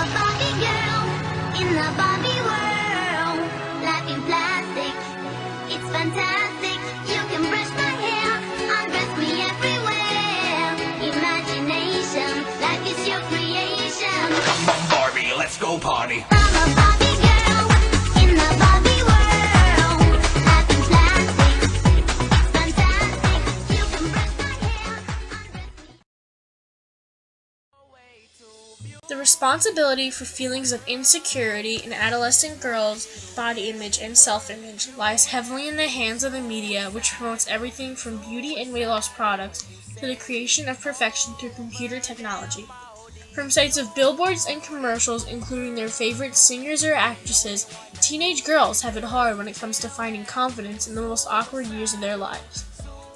a Barbie girl in the Barbie world. Life in plastic, it's fantastic. You can brush my hair, undress me everywhere. Imagination, life is your creation. Come on, Barbie, let's go party. I'm a Barbie girl in the Barbie world. Life in plastic, it's fantastic. You can brush my hair, undress me. The responsibility for feelings of insecurity in adolescent girls' body image and self-image lies heavily in the hands of the media, which promotes everything from beauty and weight loss products to the creation of perfection through computer technology. From sites of billboards and commercials including their favorite singers or actresses, teenage girls have it hard when it comes to finding confidence in the most awkward years of their lives.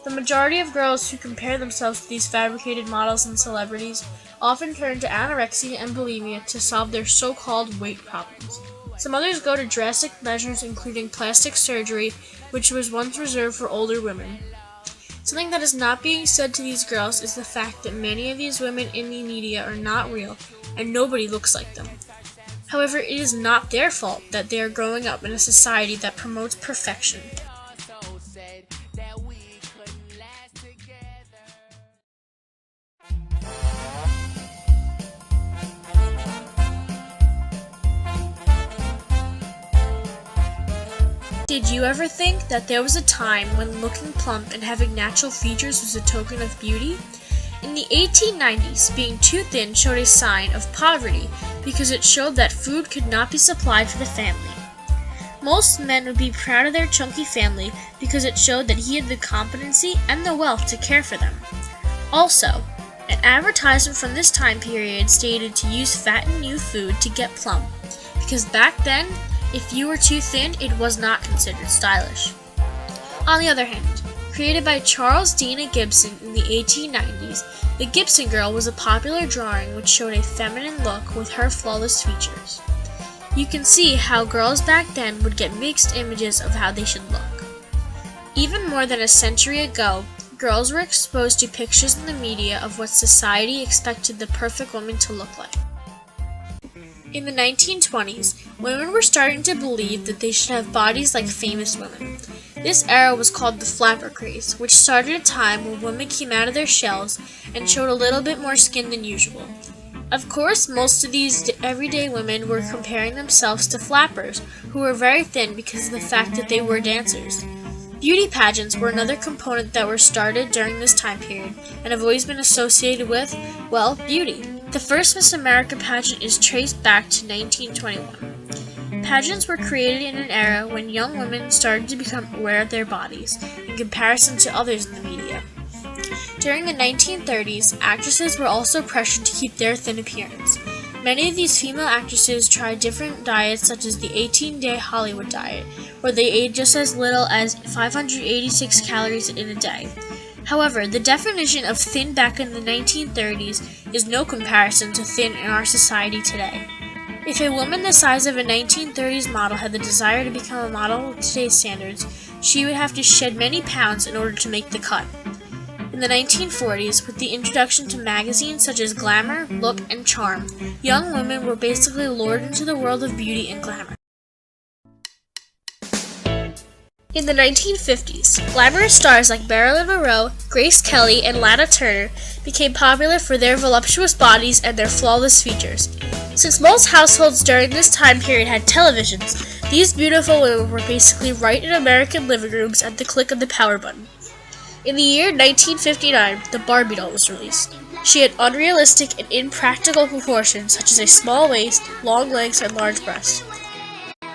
The majority of girls who compare themselves to these fabricated models and celebrities often turn to anorexia and bulimia to solve their so-called weight problems. Some others go to drastic measures including plastic surgery, which was once reserved for older women. Something that is not being said to these girls is the fact that many of these women in the media are not real and nobody looks like them. However, it is not their fault that they are growing up in a society that promotes perfection. Did you ever think that there was a time when looking plump and having natural features was a token of beauty? In the 1890s, being too thin showed a sign of poverty because it showed that food could not be supplied for the family. Most men would be proud of their chunky family because it showed that he had the competency and the wealth to care for them. Also, an advertisement from this time period stated to use fat and new food to get plump, because back then, if you were too thin, it was not considered stylish. On the other hand, created by Charles Dana Gibson in the 1890s, the Gibson Girl was a popular drawing which showed a feminine look with her flawless features. You can see how girls back then would get mixed images of how they should look. Even more than a century ago, girls were exposed to pictures in the media of what society expected the perfect woman to look like. In the 1920s, women were starting to believe that they should have bodies like famous women. This era was called the flapper craze, which started a time when women came out of their shells and showed a little bit more skin than usual. Of course, most of these everyday women were comparing themselves to flappers, who were very thin because of the fact that they were dancers. Beauty pageants were another component that were started during this time period and have always been associated with, well, beauty. The first Miss America pageant is traced back to 1921. Pageants were created in an era when young women started to become aware of their bodies in comparison to others in the media. During the 1930s, actresses were also pressured to keep their thin appearance. Many of these female actresses tried different diets such as the 18-day Hollywood diet, where they ate just as little as 586 calories in a day. However, the definition of thin back in the 1930s is no comparison to thin in our society today. If a woman the size of a 1930s model had the desire to become a model with today's standards, she would have to shed many pounds in order to make the cut. In the 1940s, with the introduction to magazines such as Glamour, Look, and Charm, young women were basically lured into the world of beauty and glamour. In the 1950s, glamorous stars like Marilyn Monroe, Grace Kelly, and Lana Turner became popular for their voluptuous bodies and their flawless features. Since most households during this time period had televisions, these beautiful women were basically right in American living rooms at the click of the power button. In the year 1959, the Barbie doll was released. She had unrealistic and impractical proportions such as a small waist, long legs, and large breasts.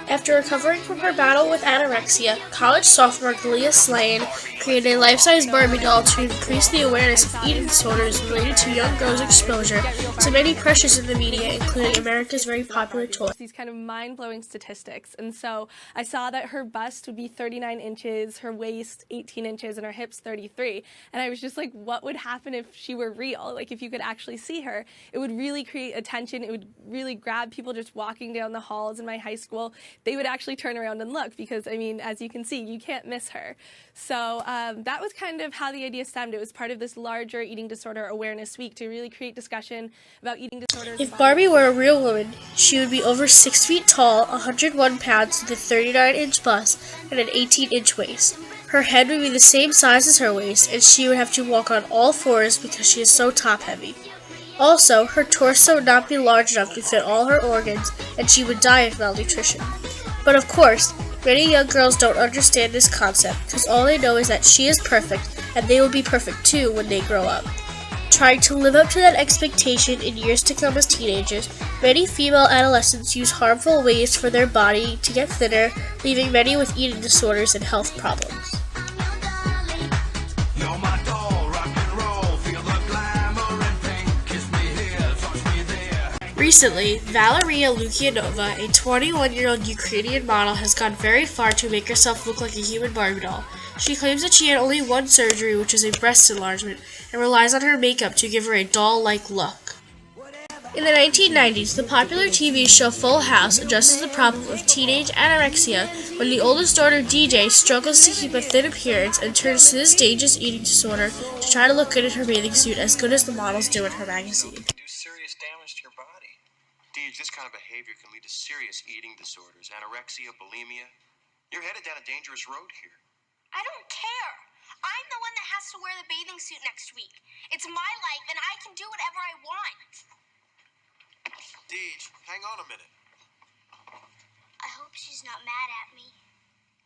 After recovering from her battle with anorexia, college sophomore Galia Slayan created a life-size Barbie doll to increase the awareness of eating disorders related to young girls' exposure to many pressures in the media, including America's very popular toy. These kind of mind-blowing statistics, and so I saw that her bust would be 39 inches, her waist 18 inches, and her hips 33, and I was just like, what would happen if she were real? Like, if you could actually see her, it would really create attention, it would really grab people just walking down the halls in my high school. They would actually turn around and look because, I mean, as you can see, you can't miss her. So that was kind of how the idea stemmed. It was part of this larger eating disorder awareness week to really create discussion about eating disorders. If Barbie were a real woman, she would be over 6 feet tall, 101 pounds with a 39-inch bust and an 18-inch waist. Her head would be the same size as her waist, and she would have to walk on all fours because she is so top-heavy. Also, her torso would not be large enough to fit all her organs, and she would die of malnutrition. But of course, many young girls don't understand this concept because all they know is that she is perfect, and they will be perfect too when they grow up. Trying to live up to that expectation in years to come as teenagers, many female adolescents use harmful ways for their body to get thinner, leaving many with eating disorders and health problems. Recently, Valeria Lukianova, a 21-year-old Ukrainian model, has gone very far to make herself look like a human Barbie doll. She claims that she had only one surgery, which is a breast enlargement, and relies on her makeup to give her a doll-like look. In the 1990s, the popular TV show Full House addresses the problem of teenage anorexia when the oldest daughter, DJ, struggles to keep a thin appearance and turns to this dangerous eating disorder to try to look good in her bathing suit as good as the models do in her magazine. Do serious damage to your body. This kind of behavior can lead to serious eating disorders, anorexia, bulimia. You're headed down a dangerous road here. I don't care. I'm the one that has to wear the bathing suit next week. It's my life, and I can do whatever I want. Deej, hang on a minute. I hope she's not mad at me.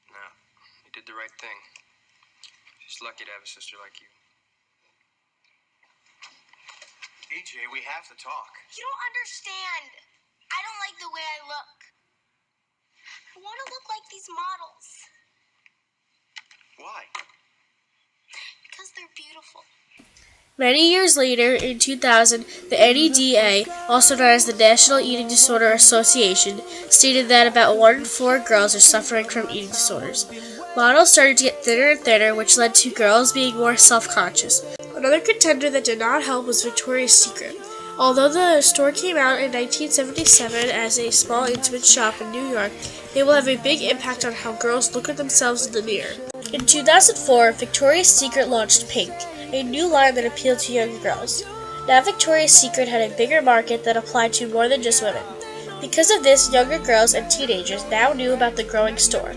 No, you did the right thing. She's lucky to have a sister like you. EJ, we have to talk. You don't understand. I don't like the way I look. I want to look like these models. Why? Because they're beautiful. Many years later, in 2000, the NEDA, also known as the National Eating Disorder Association, stated that about 1 in 4 girls are suffering from eating disorders. Models started to get thinner and thinner, which led to girls being more self-conscious. Another contender that did not help was Victoria's Secret. Although the store came out in 1977 as a small intimate shop in New York, it will have a big impact on how girls look at themselves in the mirror. In 2004, Victoria's Secret launched Pink, a new line that appealed to young girls. Now Victoria's Secret had a bigger market that applied to more than just women. Because of this, younger girls and teenagers now knew about the growing store.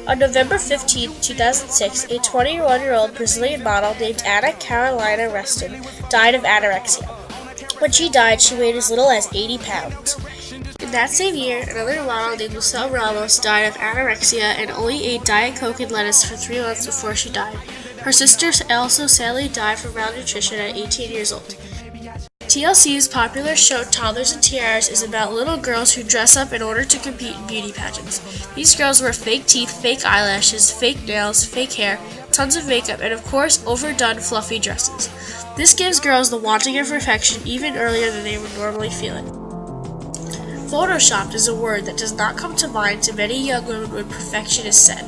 On November 15, 2006, a 21-year-old Brazilian model named Ana Carolina Reston died of anorexia. When she died, she weighed as little as 80 pounds. In that same year, another model named Lucille Ramos died of anorexia and only ate Diet Coke and lettuce for 3 months before she died. Her sister also sadly died from malnutrition at 18 years old. TLC's popular show Toddlers and Tiaras is about little girls who dress up in order to compete in beauty pageants. These girls wear fake teeth, fake eyelashes, fake nails, fake hair, tons of makeup, and of course, overdone fluffy dresses. This gives girls the wanting of perfection even earlier than they would normally feel it. Photoshopped is a word that does not come to mind to many young women when perfection is said.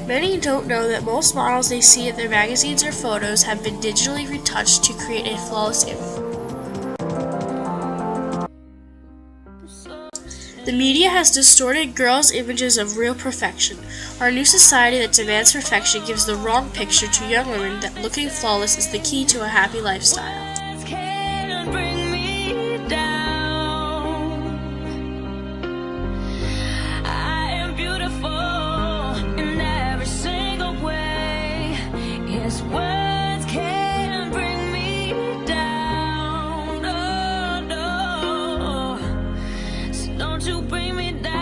Many don't know that most models they see in their magazines or photos have been digitally retouched to create a flawless image. The media has distorted girls' images of real perfection. Our new society that demands perfection gives the wrong picture to young women that looking flawless is the key to a happy lifestyle. Don't you bring me down.